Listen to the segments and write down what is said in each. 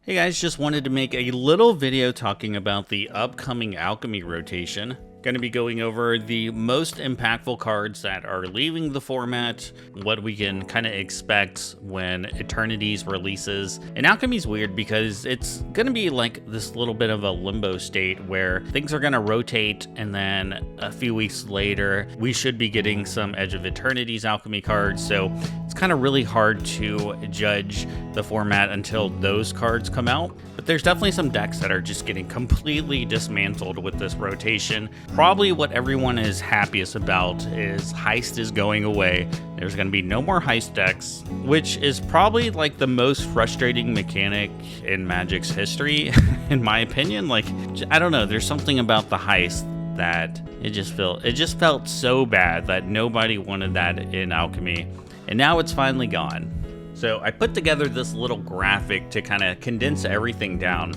Hey guys, just wanted to make a little video talking about the upcoming Alchemy rotation. Going to be going over the most impactful cards that are leaving the format, what we can kind of expect when Eternities releases. And Alchemy's weird because it's going to be like this little bit of a limbo state where things are going to rotate, and then a few weeks later we should be getting some Edge of Eternities Alchemy cards. So it's kind of really hard to judge the format until those cards come out. But there's definitely some decks that are just getting completely dismantled with this rotation. Probably what everyone is happiest about is Heist is going away. There's going to be no more Heist decks, which is probably like the most frustrating mechanic in Magic's history, in my opinion. Like, I don't know, there's something about the Heist that it just felt so bad that nobody wanted that in Alchemy, and now it's finally gone. So I put together this little graphic to kind of condense everything down.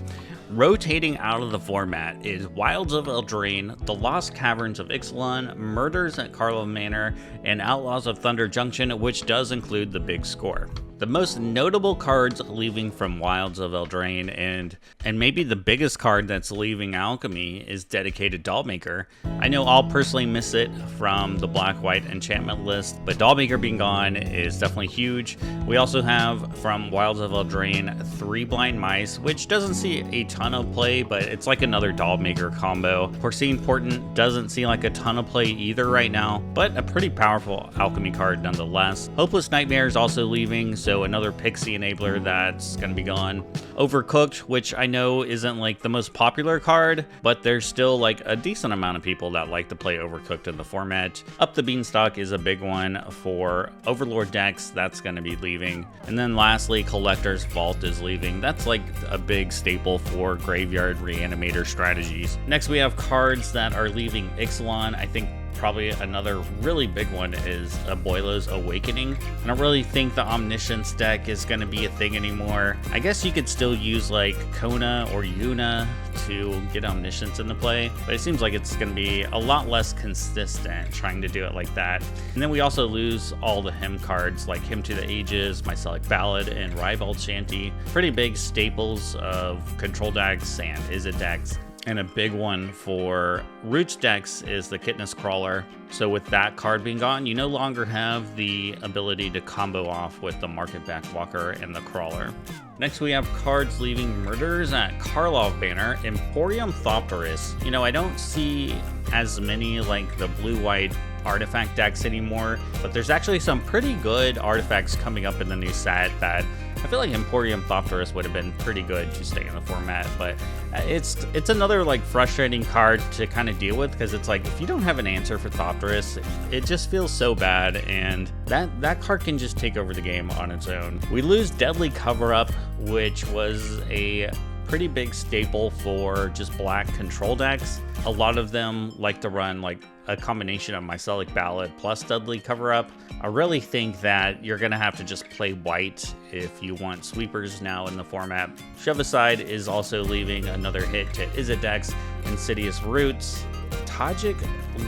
Rotating out of the format is Wilds of Eldraine, The Lost Caverns of Ixalan, Murders at Karlov Manor, and Outlaws of Thunder Junction, which does include the big score. The most notable cards leaving from Wilds of Eldraine, and maybe the biggest card that's leaving Alchemy, is Dedicated Dollmaker. I know I'll personally miss it from the black-white enchantment list, but Dollmaker being gone is definitely huge. We also have from Wilds of Eldraine 3 Blind Mice, which doesn't see a ton of play, but it's like another Dollmaker combo. Porcine Portent doesn't see like a ton of play either right now, but a pretty powerful Alchemy card nonetheless. Hopeless Nightmare is also leaving, so another Pixie enabler that's going to be gone. Overcooked, which I know isn't like the most popular card, but there's still like a decent amount of people that like to play Overcooked in the format. Up the Beanstalk is a big one for Overlord decks, that's going to be leaving. And then lastly, Collector's Vault is leaving. That's like a big staple for Graveyard Reanimator strategies. Next we have cards that are leaving Ixalan. I think probably another really big one is Abuela's Awakening. I don't really think the Omniscience deck is going to be a thing anymore. I guess you could still use like Kona or Yuna to get Omniscience into play, but it seems like it's going to be a lot less consistent trying to do it like that. And then we also lose all the hymn cards like Hymn to the Ages, Mycelic Ballad, and Ribald Shanty. Pretty big staples of control decks and Izzet decks. And a big one for Roots decks is the Kitness Crawler. So with that card being gone, you no longer have the ability to combo off with the Market Backwalker and the Crawler. Next we have cards leaving Murders at Karlov Manor, Emporium Thopterus. You know, I don't see as many like the blue-white artifact decks anymore, but there's actually some pretty good artifacts coming up in the new set that I feel like Emporium Thopterus would have been pretty good to stay in the format, but it's another like frustrating card to kind of deal with, because it's like if you don't have an answer for Thopterus, it just feels so bad, and that card can just take over the game on its own. We lose Deadly Cover-Up, which was a pretty big staple for just black control decks. A lot of them like to run like a combination of Mycelic Ballad plus Deadly Cover-Up. I really think that you're gonna have to just play white if you want sweepers now in the format. Shove Aside is also leaving, another hit to Izzet decks. Insidious Roots. Tajik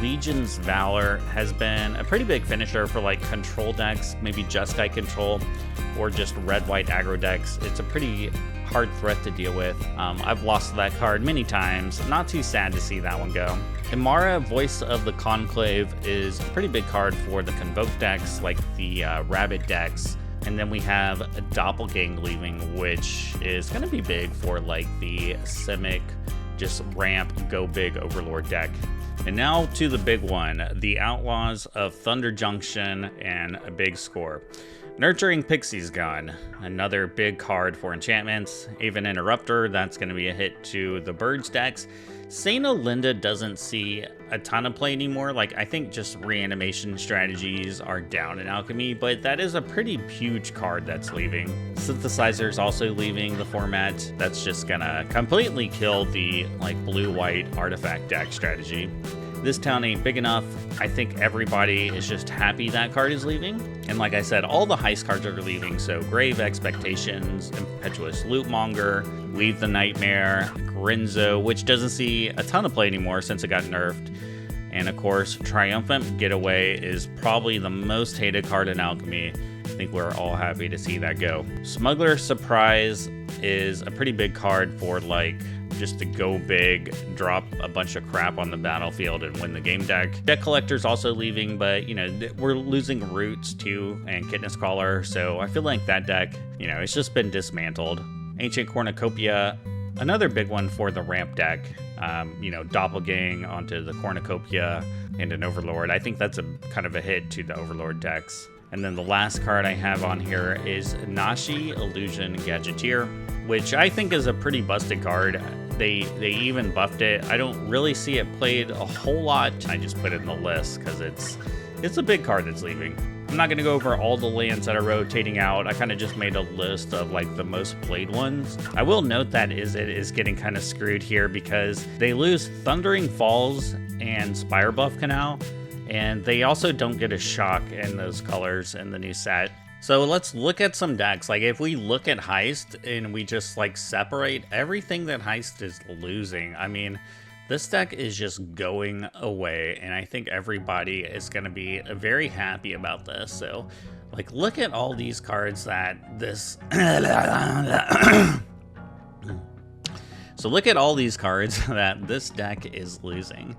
Legion's Valor has been a pretty big finisher for like control decks, maybe Jeskai control, or just red-white aggro decks. It's a pretty hard threat to deal with. I've lost that card many times. Not too sad to see that one go. Imara, Voice of the Conclave, is a pretty big card for the Convoke decks, like the Rabbit decks. And then we have Doppelgang leaving, which is going to be big for like the Simic, just ramp, go big Overlord deck. And now to the big one, the Outlaws of Thunder Junction and a big score. Nurturing Pixie's gone. Another big card for enchantments. Aven Interrupter, that's going to be a hit to the Birds decks. Saint Olinda doesn't see a ton of play anymore. Like, I think just reanimation strategies are down in Alchemy, but that is a pretty huge card that's leaving. Synthesizer's also leaving the format. That's just gonna completely kill the like blue-white artifact deck strategy. This town ain't big enough. I think everybody is just happy that card is leaving. And like I said, all the heist cards are leaving. So Grave Expectations, Impetuous Lootmonger, Weave the Nightmare, Grinzo, which doesn't see a ton of play anymore since it got nerfed. And of course, Triumphant Getaway is probably the most hated card in Alchemy. think we're all happy to see that go. Smuggler Surprise is a pretty big card for like just to go big, drop a bunch of crap on the battlefield and win the game deck. Deck Collector's also leaving, but you know, we're losing Roots too and Kidness Crawler, so I feel like that deck, you know, it's just been dismantled. Ancient Cornucopia, another big one for the ramp deck. You know, Doppelgang onto the Cornucopia and an Overlord. I think that's a kind of a hit to the Overlord decks. And then the last card I have on here is Nashi Illusion Gadgeteer, which I think is a pretty busted card. They even buffed it. I don't really see it played a whole lot. I just put it in the list because it's a big card that's leaving. I'm not going to go over all the lands that are rotating out. I kind of just made a list of like the most played ones. I will note that it is getting kind of screwed here because they lose Thundering Falls and Spire Buff Canal, and they also don't get a shock in those colors in the new set. So let's look at some decks. Like if we look at Heist and we just like separate everything that Heist is losing, I mean, this deck is just going away, and I think everybody is going to be very happy about this. So, like, look at all these cards that this... So look at all these cards that this deck is losing.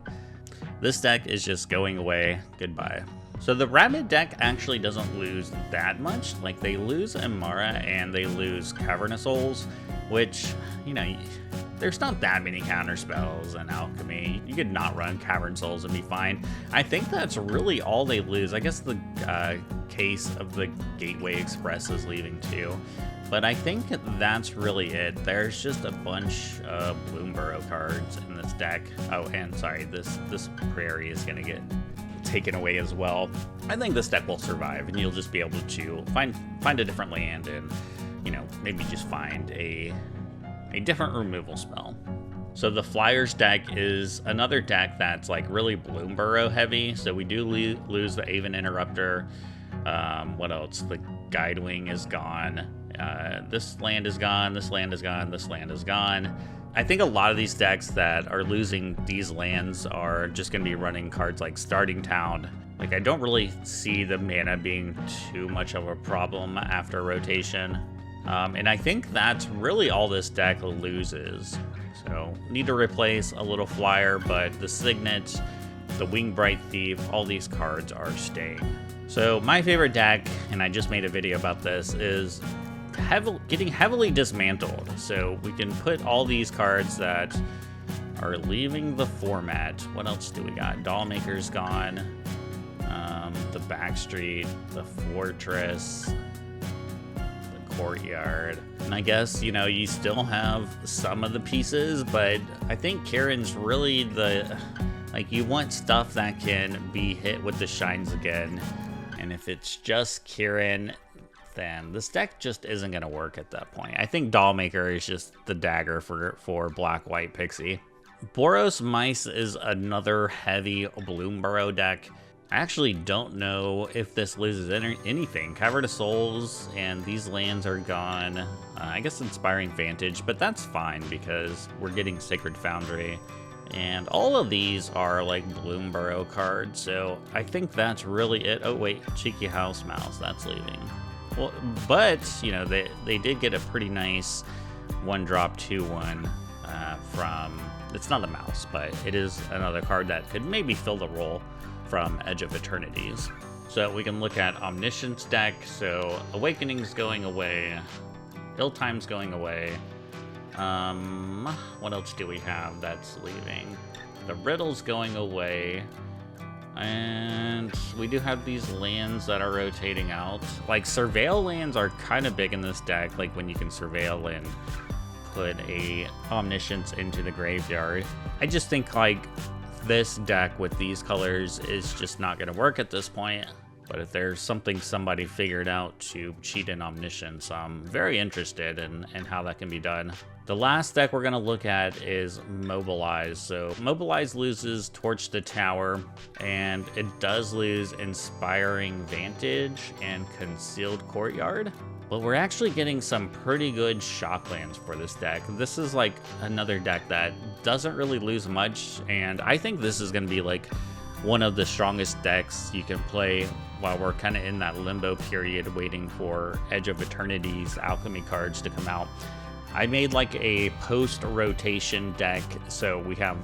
This deck is just going away. Goodbye. So the Rabbit deck actually doesn't lose that much. Like, they lose Amara and they lose Cavernous Souls, which, you know... There's not that many counter spells in Alchemy. You could not run Cavern Souls and be fine. I think that's really all they lose. I guess the case of the Gateway Express is leaving too. But I think that's really it. There's just a bunch of Bloomburrow cards in this deck. Oh, and sorry, this Prairie is going to get taken away as well. I think this deck will survive, and you'll just be able to find a different land and, you know, maybe just find a different removal spell. So the Flyers deck is another deck that's like really Bloomburrow heavy. So we do lose the Aven Interrupter. What else? The Guidewing is gone. This land is gone. This land is gone. This land is gone. I think a lot of these decks that are losing these lands are just going to be running cards like Starting Town. Like, I don't really see the mana being too much of a problem after rotation. And I think that's really all this deck loses. So, need to replace a little flyer, but the Signet, the Wingbright Thief, all these cards are staying. So, my favorite deck, and I just made a video about this, is getting heavily dismantled. So, we can put all these cards that are leaving the format. What else do we got? Dollmaker's gone. The Backstreet, the Fortress, Courtyard, and I guess, you know, you still have some of the pieces, but I think Kieran's really like, you want stuff that can be hit with the shines again, and if it's just Kieran, then this deck just isn't going to work at that point. I think Dollmaker is just the dagger for Black-White Pixie. Boros Mice is another heavy Bloomburrow deck. I actually don't know if this loses anything. Cavernous Souls and these lands are gone. I guess Inspiring Vantage, but that's fine because we're getting Sacred Foundry. And all of these are like Bloomburrow cards, so I think that's really it. Oh wait, Cheeky House Mouse, that's leaving. Well, but, you know, they did get a pretty nice 1-drop 2/1 from, it's not a mouse, but it is another card that could maybe fill the role from Edge of Eternities. So we can look at Omniscience deck. So Awakening's going away, Ill-Time's going away. What else do we have that's leaving? The Riddle's going away, and we do have these lands that are rotating out. Like, Surveil lands are kind of big in this deck, like when you can Surveil and put a Omniscience into the graveyard. I just think like this deck with these colors is just not going to work at this point. But if there's something somebody figured out to cheat in Omniscience, I'm very interested in how that can be done. The last deck we're going to look at is Mobilize. So Mobilize loses Torch the Tower, and it does lose Inspiring Vantage and Concealed Courtyard. But we're actually getting some pretty good shocklands for this deck. This is like another deck that doesn't really lose much, and I think this is going to be like one of the strongest decks you can play while we're kind of in that limbo period waiting for Edge of Eternity's Alchemy cards to come out, I made like a post-rotation deck. So we have,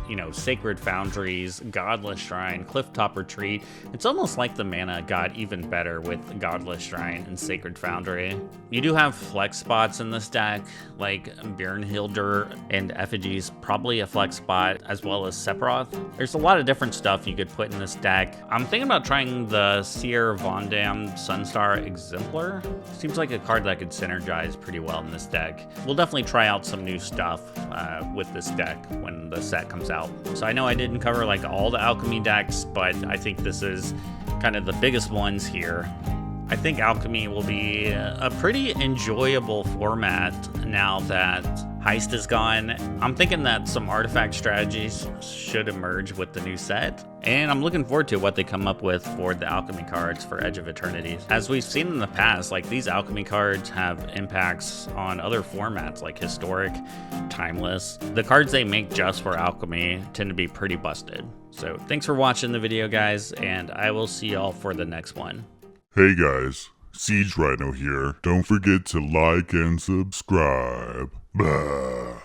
you know, Sacred Foundries, Godless Shrine, Clifftop Retreat. It's almost like the mana got even better with Godless Shrine and Sacred Foundry. You do have flex spots in this deck, like Bjornhilder and Effigy's probably a flex spot, as well as Sephiroth. There's a lot of different stuff you could put in this deck. I'm thinking about trying the Seer Vondam Sunstar Exemplar. Seems like a card that could synergize pretty well in this deck. We'll definitely try out some new stuff with this deck when the set comes out. So I know I didn't cover like all the Alchemy decks, but I think this is kind of the biggest ones here. I think Alchemy will be a pretty enjoyable format now that Heist is gone. I'm thinking that some artifact strategies should emerge with the new set, and I'm looking forward to what they come up with for the Alchemy cards for Edge of Eternity. As we've seen in the past, like these Alchemy cards have impacts on other formats like Historic, Timeless. The cards they make just for Alchemy tend to be pretty busted. So thanks for watching the video, guys, and I will see y'all for the next one. Hey guys, Siege Rhino here. Don't forget to like and subscribe. Blah.